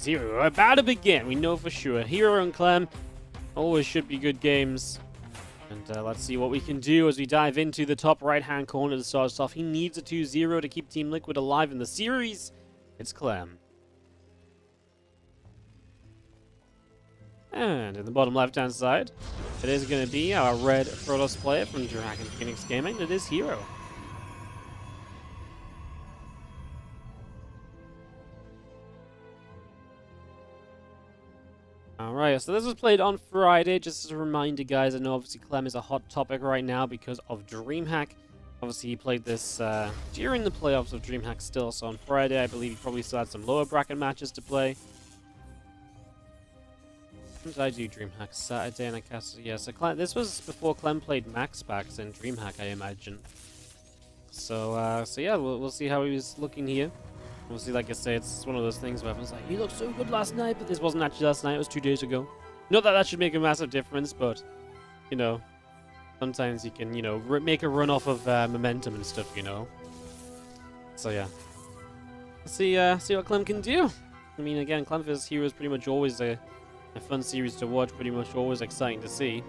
is herO. We're about to begin. We know for sure. herO and Clem always should be good games. And let's see what we can do as we dive into the top right-hand corner to start us off. He needs a 2-0 to keep Team Liquid alive in the series. It's Clem. And in the bottom left-hand side, it is going to be our red Protoss player from Dragon Phoenix Gaming. It is herO. Alright, so this was played on Friday. Just as a reminder, guys, I know obviously Clem is a hot topic right now because of DreamHack. Obviously, he played this during the playoffs of DreamHack still, so on Friday, I believe he probably still had some lower bracket matches to play. When did I do DreamHack? Saturday, and I cast... Yeah, so Clem, this was before Clem played Max Packs in DreamHack, I imagine. So yeah, we'll see how he was looking here. Obviously, like I say, it's one of those things where everyone's like, "You looked so good last night," but this wasn't actually last night, it was 2 days ago. Not that that should make a massive difference, but, you know, sometimes you can, you know, make a run off of momentum and stuff, you know. So, yeah. Let's see what Clem can do. I mean, again, Clem vs. herO is pretty much always a fun series to watch, pretty much always exciting to see.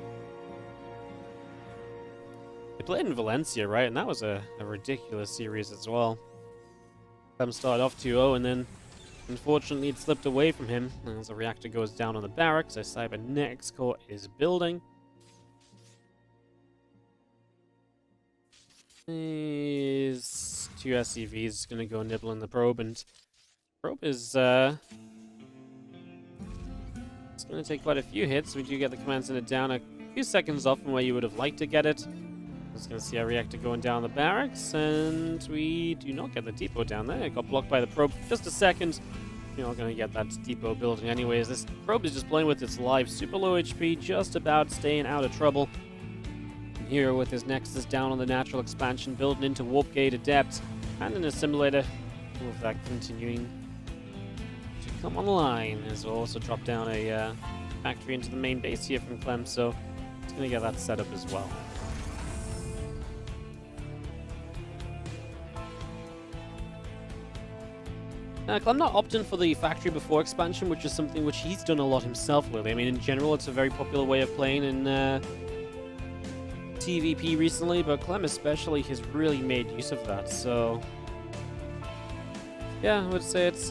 They played in Valencia, right? And that was a ridiculous series as well. Clem started off 2-0, and then, unfortunately, it slipped away from him as the reactor goes down on the barracks. So Cybernetics Core is building. Is 2 SCVs going to go nibble in the probe, and probe is it's going to take quite a few hits. We do get the command center down a few seconds off from where you would have liked to get it. Just going to see our reactor going down the barracks, and we do not get the depot down there. It got blocked by the probe for just a second. You're not going to get that depot building anyways. This probe is just playing with its life. Super low HP, just about staying out of trouble. And herO with his Nexus down on the natural expansion, building into Warp Gate Adept, and an assimilator. All of that continuing to come online. As we'll also drop down a factory into the main base here from Clem, so it's going to get that set up as well. Clem not opting for the factory before expansion, which is something which he's done a lot himself, really. I mean, in general, it's a very popular way of playing in TvP recently, but Clem especially has really made use of that, so... Yeah, I would say it's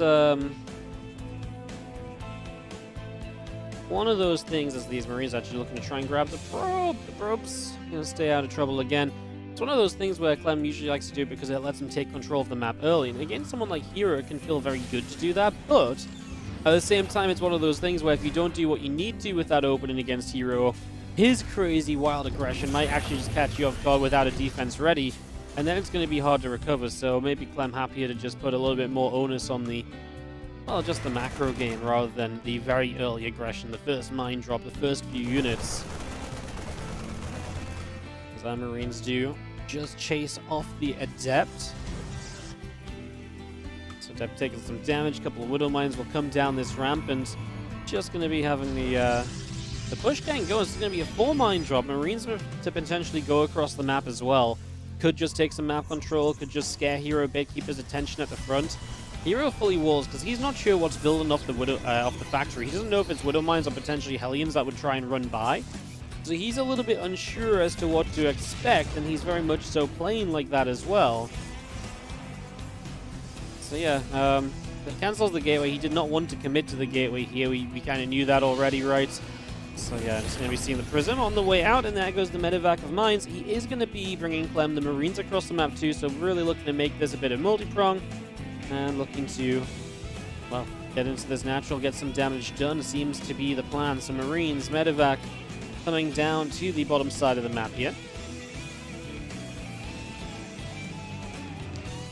one of those things as these Marines actually looking to try and grab the probe. The probe's gonna stay out of trouble again. It's one of those things where Clem usually likes to do it because it lets him take control of the map early. And again, someone like herO, it can feel very good to do that, but at the same time, it's one of those things where if you don't do what you need to with that opening against herO, his crazy wild aggression might actually just catch you off guard without a defense ready, and then it's going to be hard to recover. So maybe Clem happier to just put a little bit more onus on the, well, just the macro game rather than the very early aggression, the first mine drop, the first few units. As our Marines do just chase off the Adept. So Adept taking some damage, a couple of Widow Mines will come down this ramp, and just going to be having the push gang going. It's going to be a 4 mine drop. Marines to potentially go across the map as well. Could just take some map control, could just scare herO a bit, keep his attention at the front. herO fully walls because he's not sure what's building off the factory. He doesn't know if it's Widow Mines or potentially Hellions that would try and run by. So he's a little bit unsure as to what to expect, and he's very much so playing like that as well. So yeah, that cancels the gateway. He did not want to commit to the gateway here. We kind of knew that already, right? So yeah, just going to be seeing the Prism on the way out, and there goes the medevac of mines. He is going to be bringing Clem the Marines across the map too, so really looking to make this a bit of multi-prong, and looking to, well, get into this natural, get some damage done, seems to be the plan. So Marines, medevac, coming down to the bottom side of the map here.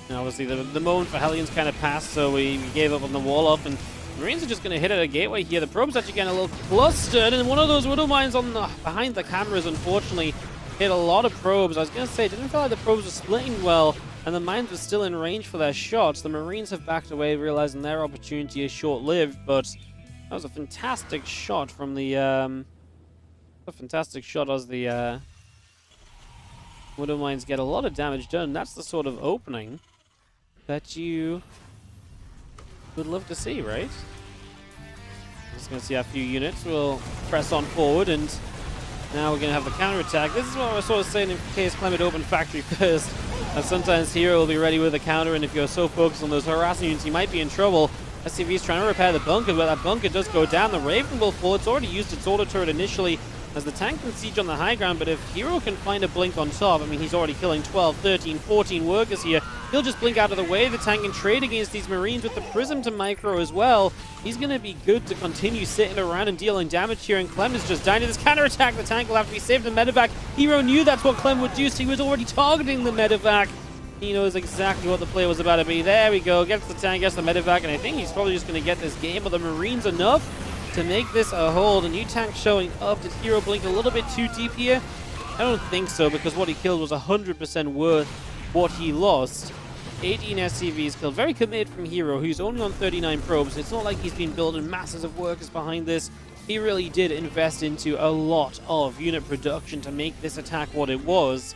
Now, obviously, the moment for Hellions kind of passed, so we gave up on the wall off, and Marines are just going to hit at a gateway here. The probe's actually getting a little clustered, and one of those Widow Mines on behind the cameras, unfortunately, hit a lot of probes. I was going to say, it didn't feel like the probes were splitting well, and the mines were still in range for their shots. The Marines have backed away, realizing their opportunity is short-lived, but that was a fantastic shot from the... A fantastic shot as the Widow Mines get a lot of damage done. That's the sort of opening that you would love to see, right? Just going to see a few units. We'll press on forward, and now we're going to have the counterattack. This is what I was sort of saying in case Clem had opened factory first. Sometimes herO will be ready with a counter, and if you're so focused on those harassing units, you might be in trouble. SCV's trying to repair the bunker, but that bunker does go down. The Raven will fall. It's already used its auto turret initially as the tank can siege on the high ground, but if herO can find a blink on top, I mean, he's already killing 12, 13, 14 workers here. He'll just blink out of the way. The tank can trade against these Marines with the Prism to micro as well. He's going to be good to continue sitting around and dealing damage here, and Clem is just dying to this counterattack. The tank will have to be saved. The medevac. herO knew that's what Clem would do, so he was already targeting the medevac. He knows exactly what the play was about to be. There we go. Gets the tank, gets the medevac, and I think he's probably just going to get this game. But the Marines enough to make this a hold. A new tank showing up. Did herO blink a little bit too deep here? I don't think so, because what he killed was 100% worth what he lost. 18 SCVs killed. Very committed from herO, who's only on 39 probes. It's not like he's been building masses of workers behind this. He really did invest into a lot of unit production to make this attack what it was.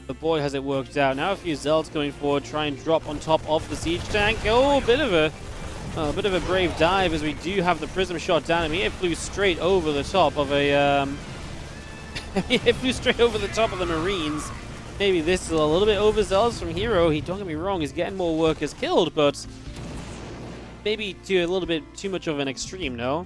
But boy, has it worked out. Now a few Zealots going forward, try and drop on top of the siege tank. Oh, a bit of a brave dive, as we do have the Prism shot down. I mean, it flew straight over the top of a it flew straight over the top of the Marines. Maybe this is a little bit overzealous from herO. He, don't get me wrong, he's getting more workers killed, but maybe to a little bit too much of an extreme, no?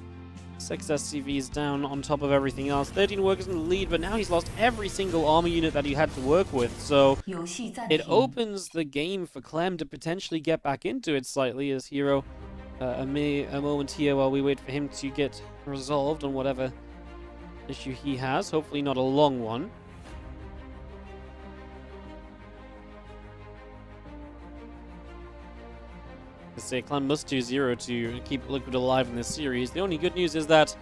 6 SCVs down on top of everything else. 13 workers in the lead, but now he's lost every single armor unit that he had to work with. So it opens the game for Clem to potentially get back into it slightly, as herO a moment here while we wait for him to get resolved on whatever issue he has. Hopefully not a long one. Say Clem must do 0 to keep Liquid alive in this series. The only good news is that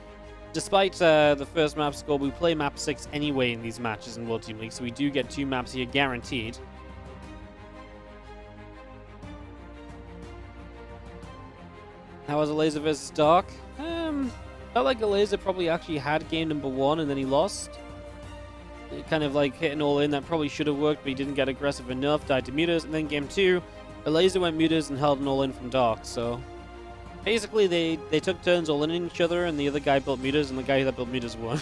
despite the first map score, we play map 6 anyway in these matches in World Team League, so we do get 2 maps here guaranteed. How was a laser versus Dark? Felt like a laser probably actually had game number 1 and then he lost. It kind of like hit an all in that probably should have worked, but he didn't get aggressive enough, died to mutas, and then game 2. The laser went mutas and held an all-in from Dark, so basically they took turns all-in each other, and the other guy built mutas, and the guy that built mutas won.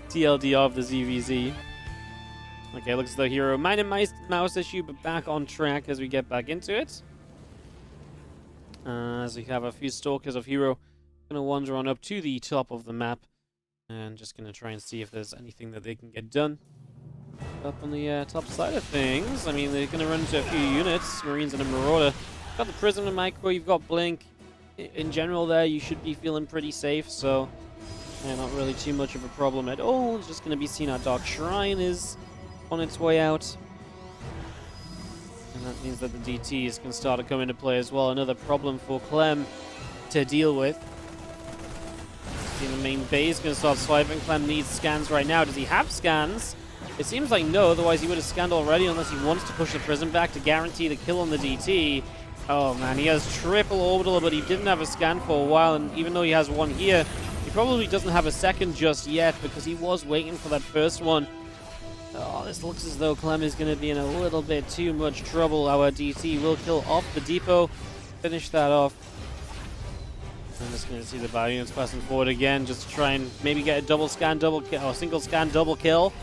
TLDR of the ZVZ. Okay, looks as though herO minor mouse issue, but back on track as we get back into it. As we have a few stalkers of herO going to wander on up to the top of the map, and just going to try and see if there's anything that they can get done. Up on the top side of things, I mean, they're going to run into a few units, Marines and a Marauder. You've got the Prism and Micro, you've got Blink. In general there, you should be feeling pretty safe, so yeah, not really too much of a problem at all. It's just going to be seen our Dark Shrine is on its way out. And that means that the DTs can start to come into play as well. Another problem for Clem to deal with. See, the main base going to start swiping. Clem needs scans right now. Does he have scans? It seems like no, otherwise he would have scanned already, unless he wants to push the Prism back to guarantee the kill on the DT. Oh man, he has triple orbital, but he didn't have a scan for a while, and even though he has one here, he probably doesn't have a second just yet, because he was waiting for that first one. Oh, this looks as though Clem is going to be in a little bit too much trouble. Our DT will kill off the depot, finish that off. I'm just going to see the bio units passing forward again, just to try and maybe get a double scan, double kill, or single scan, double kill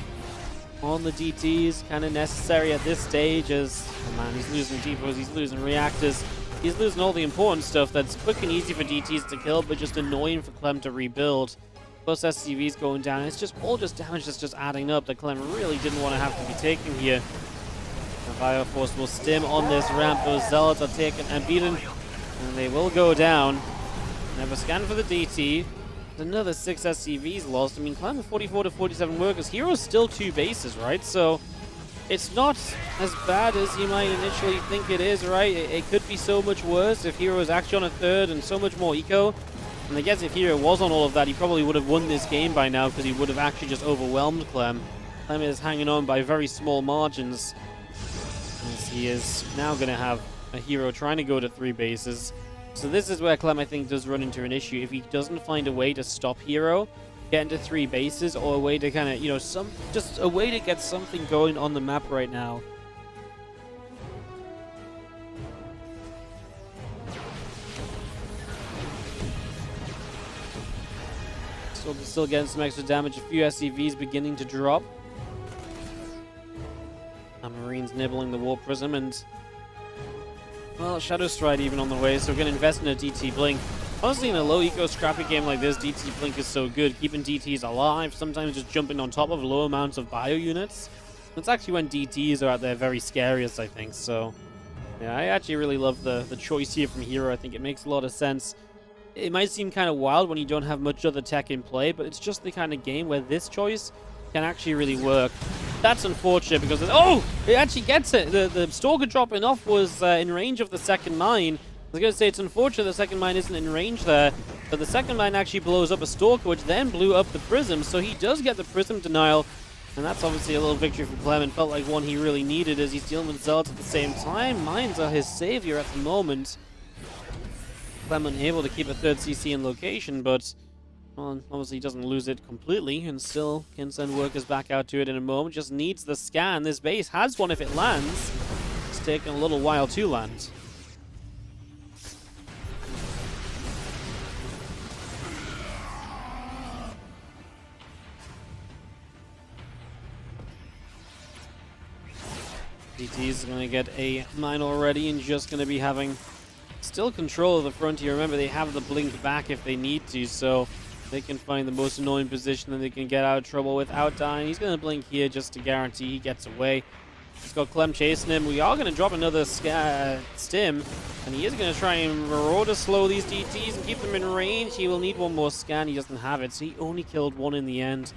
on the DTs. Kind of necessary at this stage, as, oh man, he's losing depots, he's losing reactors, he's losing all the important stuff that's quick and easy for DTs to kill, but just annoying for Clem to rebuild. Plus SCVs going down. It's just all just damage that's just adding up that Clem really didn't want to have to be taking here. The Bioforce will stim on this ramp. Those Zealots are taken and beaten, and they will go down. Never scan for the DT. Another 6 SCVs lost. I mean, Clem with 44 to 47 workers. herO's still 2 bases, right? So it's not as bad as you might initially think it is, right? It could be so much worse if herO is actually on a 3rd and so much more eco. And I guess if herO was on all of that, he probably would have won this game by now, because he would have actually just overwhelmed Clem. Clem is hanging on by very small margins, as he is now going to have a herO trying to go to 3 bases. So this is where Clem, I think, does run into an issue. If he doesn't find a way to stop herO, get into 3 bases, or a way to kind of, you know, just a way to get something going on the map right now. Still getting some extra damage. A few SCVs beginning to drop. Our Marines nibbling the War Prism, and well, Shadow Stride even on the way, so we're going to invest in a DT Blink. Honestly, in a low eco scrappy game like this, DT Blink is so good, keeping DTs alive, sometimes just jumping on top of low amounts of bio units. It's actually when DTs are at their very scariest, I think, so yeah, I actually really love the choice here from herO. I think it makes a lot of sense. It might seem kind of wild when you don't have much other tech in play, but it's just the kind of game where this choice can actually really work. That's unfortunate because oh, it actually gets it. The Stalker dropping off was in range of the second mine. I was going to say it's unfortunate the second mine isn't in range there, but the second mine actually blows up a Stalker, which then blew up the Prism, so he does get the Prism denial, and that's obviously a little victory for Clem, and felt like one he really needed as he's dealing with Zealots at the same time. Mines are his savior at the moment. Clem unable to keep a third CC in location, but well, obviously he doesn't lose it completely, and still can send workers back out to it in a moment. Just needs the scan. This base has one if it lands. It's taken a little while to land. DT's going to get a mine already and just going to be having still control of the frontier. Remember, they have the blink back if they need to, so they can find the most annoying position that they can get out of trouble without dying. He's going to blink here just to guarantee he gets away. He's got Clem chasing him. We are going to drop another stim, and he is going to try and herO to slow these DTs and keep them in range. He will need one more scan. He doesn't have it, so he only killed one in the end.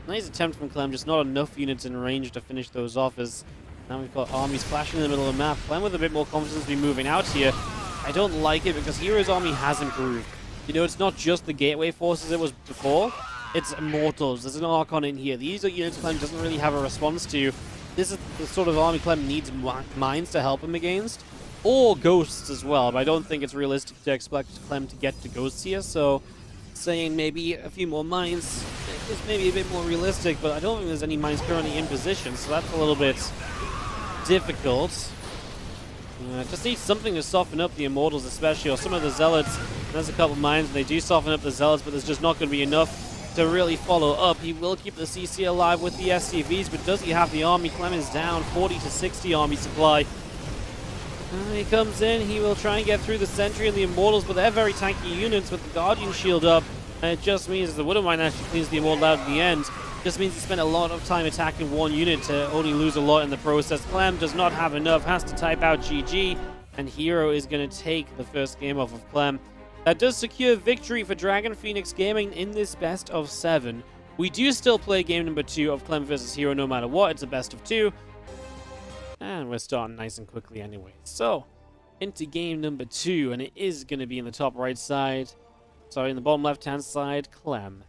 Nice attempt from Clem, just not enough units in range to finish those off. As now we've got armies flashing in the middle of the map. Clem with a bit more confidence to be moving out here. I don't like it because herO's army has improved. You know, it's not just the gateway forces it was before. It's Immortals. There's an Archon in here. These are units Clem doesn't really have a response to. This is the sort of army Clem needs mines to help him against. Or ghosts as well, but I don't think it's realistic to expect Clem to get to ghosts here, so saying maybe a few more mines is maybe a bit more realistic, but I don't think there's any mines currently in position, so that's a little bit difficult. Just need something to soften up the Immortals especially, or some of the Zealots. There's a couple mines, and they do soften up the Zealots, but there's just not going to be enough to really follow up. He will keep the CC alive with the SCVs, but does he have the army? Clem is down 40 to 60 army supply. He comes in, he will try and get through the Sentry and the Immortals, but they're very tanky units with the Guardian shield up, and it just means the Widow Mine actually cleans the Immortal out at the end. Just means he spent a lot of time attacking one unit to only lose a lot in the process. Clem does not have enough, has to type out GG, and herO is going to take the first game off of Clem. That does secure victory for Dragon Phoenix Gaming in this best of 7. We do still play game number 2 of Clem versus herO no matter what. It's a best of 2. And we're starting nice and quickly anyway. So, into game number 2, and it is going to be in the top right side. Sorry, in the bottom left-hand side, Clem.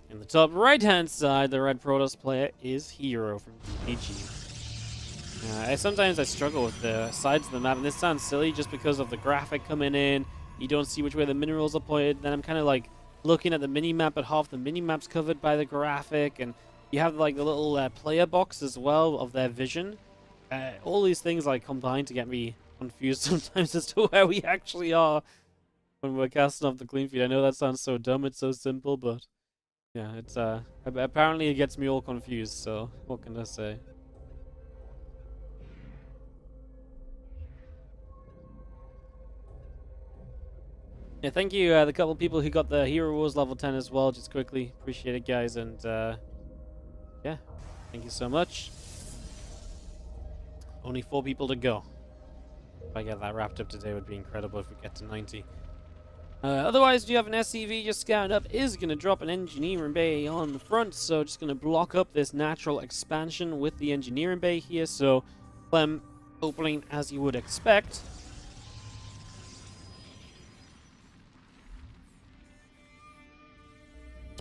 In the top right-hand side, the red Protoss player is herO from DPG. Sometimes I struggle with the sides of the map, and this sounds silly just because of the graphic coming in. You don't see which way the minerals are pointed. Then I'm kind of like looking at the mini-map, but half the mini-map's covered by the graphic, and you have like the little player box as well of their vision. All these things like combine to get me confused sometimes as to where we actually are when we're casting off the clean feed. I know that sounds so dumb, it's so simple, but yeah, it's apparently it gets me all confused, so what can I say? Yeah, thank you, the couple people who got the herO Wars level 10 as well, just quickly. Appreciate it, guys, and yeah, thank you so much. Only 4 people to go. If I get that wrapped up today, it would be incredible if we get to 90. Otherwise, do you have an SCV just scouting up? Is going to drop an engineering bay on the front, so just going to block up this natural expansion with the engineering bay here. So Clem opening as you would expect.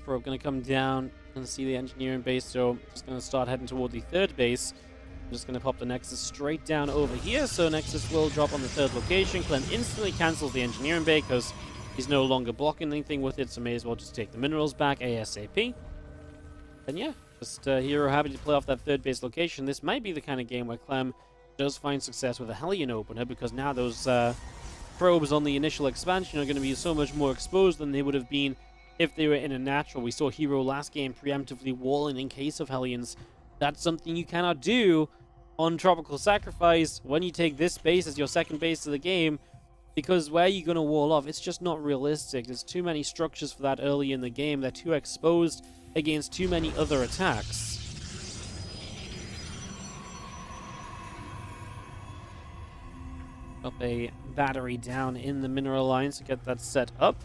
Probe going to come down and see the engineering base, so just going to start heading toward the third base. I'm just going to pop the Nexus straight down over here, so Nexus will drop on the third location. Clem instantly cancels the engineering bay because he's no longer blocking anything with it, so may as well just take the minerals back ASAP. And yeah, just herO happy to play off that third base location. This might be the kind of game where Clem does find success with a Hellion opener, because now those probes on the initial expansion are going to be so much more exposed than they would have been if they were in a natural. We saw herO last game preemptively walling in case of Hellions. That's something you cannot do on Tropical Sacrifice when you take this base as your second base of the game, because where are you going to wall off? It's just not realistic. There's too many structures for that early in the game. They're too exposed against too many other attacks. Up a battery down in the mineral lines to get that set up.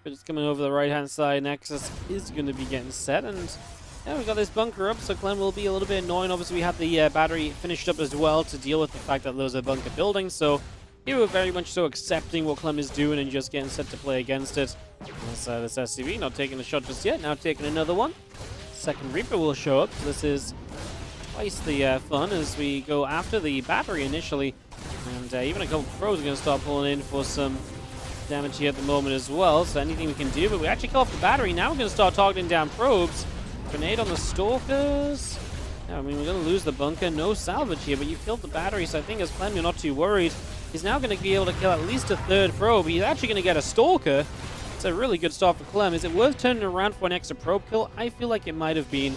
But it's coming over the right-hand side. Nexus is going to be getting set, and yeah, we got this bunker up, so Clem will be a little bit annoying. Obviously, we had the battery finished up as well to deal with the fact that there was a bunker building, so you were very much so accepting what Clem is doing and just getting set to play against it. This SCV not taking a shot just yet, now taking another one. Second Reaper will show up. This is twice the fun as we go after the battery initially, and even a couple of pros are going to start pulling in for some damage here at the moment as well, so anything we can do, but we actually kill off the battery. Now we're going to start targeting down probes. Grenade on the Stalkers. Yeah, I mean, we're going to lose the bunker. No salvage here, but you killed the battery, so I think as Clem, you're not too worried. He's now going to be able to kill at least a third probe. He's actually going to get a Stalker. It's a really good start for Clem. Is it worth turning around for an extra probe kill? I feel like it might have been.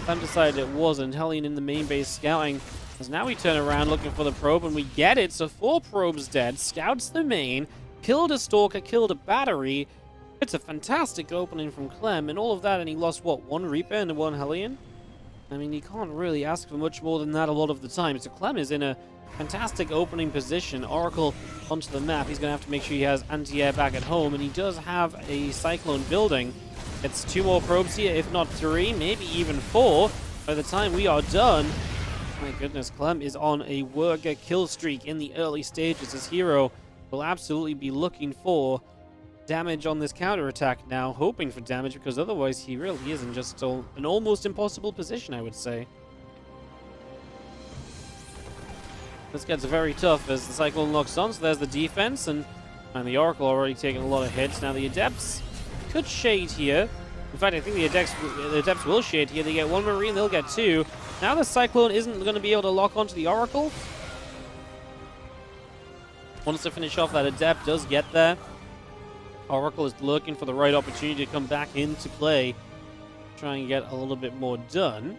Clem decided it wasn't. Hellion in the main base scouting. As now we turn around looking for the probe, and we get it. So 4 probes dead. Scouts the main. Killed a Stalker, killed a battery. It's a fantastic opening from Clem, and all of that, and he lost, what, 1 Reaper and 1 Hellion? I mean, you can't really ask for much more than that a lot of the time. So Clem is in a fantastic opening position. Oracle onto the map. He's going to have to make sure he has anti-air back at home, and he does have a Cyclone building. It's 2 more probes here, if not 3, maybe even 4 by the time we are done. My goodness, Clem is on a Wurga kill streak in the early stages. His herO will absolutely be looking for damage on this counterattack now, hoping for damage, because otherwise he really is in just an almost impossible position, I would say. This gets very tough as the Cyclone locks on, so there's the defense, and the Oracle already taking a lot of hits. Now the Adepts could shade here. In fact, I think the Adepts will shade here. They get 1 Marine, they'll get 2. Now the Cyclone isn't going to be able to lock onto the Oracle. Wants to finish off that Adept, does get there. Oracle is looking for the right opportunity to come back into play. Try and get a little bit more done.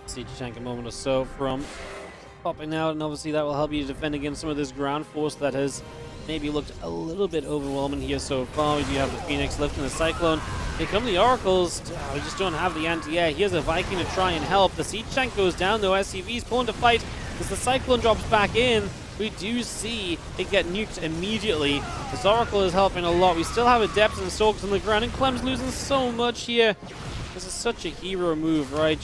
Siege tank a moment or so from popping out, and obviously that will help you to defend against some of this ground force that has maybe looked a little bit overwhelming here so far. We do have the Phoenix lifting the Cyclone. Here come the Oracles. We just don't have the anti-air. Here's a Viking to try and help. The Siege tank goes down though. SCV's pulling to fight as the Cyclone drops back in. We do see it get nuked immediately. This Oracle is helping a lot. We still have Adepts and Stalkers on the ground, and Clem's losing so much here. This is such a herO move, right?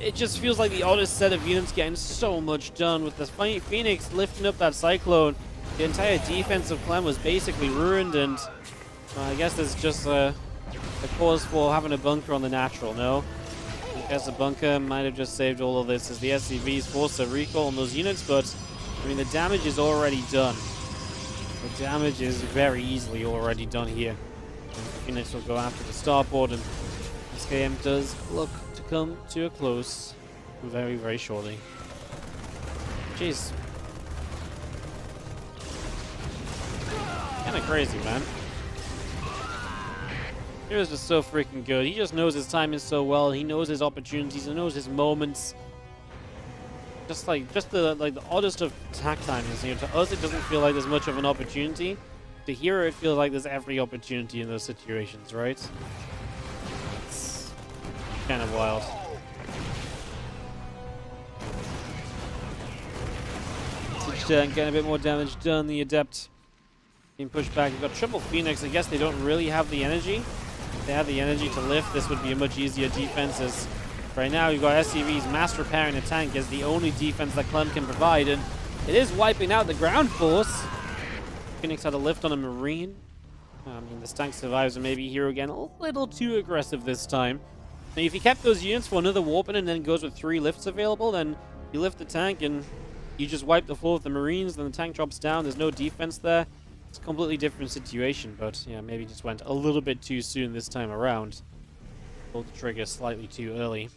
It just feels like the oddest set of units getting so much done with this Phoenix lifting up that Cyclone. The entire defense of Clem was basically ruined, and I guess there's just a cause for having a bunker on the natural, no? I guess a bunker might have just saved all of this as the SCVs force a recall on those units, but I mean, the damage is already done. The damage is very easily already done here. And Phoenix will go after the starboard, and this game does look to come to a close very, very shortly. Jeez. Kinda crazy, man. hero's just so freaking good. He just knows his timing so well. He knows his opportunities. He knows his moments. Just the oddest of attack timings. You know, to us, it doesn't feel like there's much of an opportunity. To herO, it feels like there's every opportunity in those situations, right? It's kind of wild. Getting a bit more damage done. The Adept being pushed back. You've got triple Phoenix. I guess they don't really have the energy. If they had the energy to lift, this would be a much easier defense. As right now, you've got SCV's mass repairing a tank as the only defense that Clem can provide, and it is wiping out the ground force. Phoenix had a lift on a Marine. I mean, this tank survives, and maybe herO again a little too aggressive this time. Now, if he kept those units for another warping and then goes with 3 lifts available, then you lift the tank and you just wipe the floor with the Marines, then the tank drops down. There's no defense there. It's a completely different situation, but yeah, maybe just went a little bit too soon this time around. Pulled the trigger slightly too early.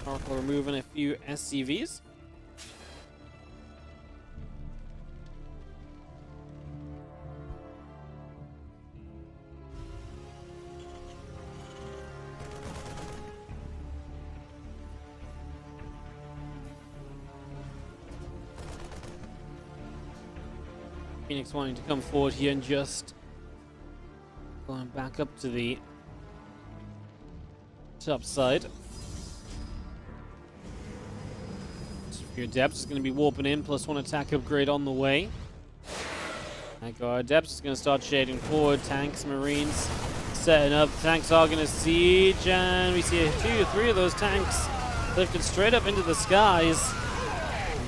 Oracle removing a few SCVs. Phoenix wanting to come forward here and just going back up to the top side. Your Adepts is going to be warping in, +1 attack upgrade on the way. Our Adepts is going to start shading forward. Tanks, Marines setting up. Tanks are going to siege, and we see 2 or 3 of those tanks lifted straight up into the skies.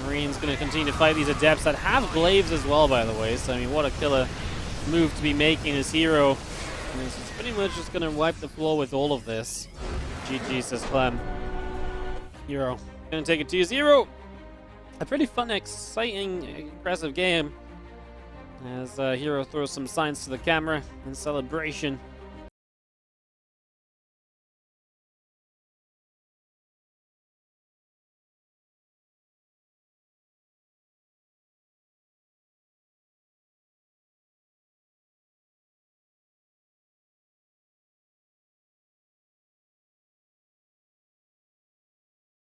Marines going to continue to fight these Adepts that have glaives as well, by the way. So, I mean, what a killer move to be making as herO. And he's pretty much just going to wipe the floor with all of this. GG, says Clem. herO going to take it 2-0. A pretty fun, exciting, aggressive game as herO throws some signs to the camera in celebration.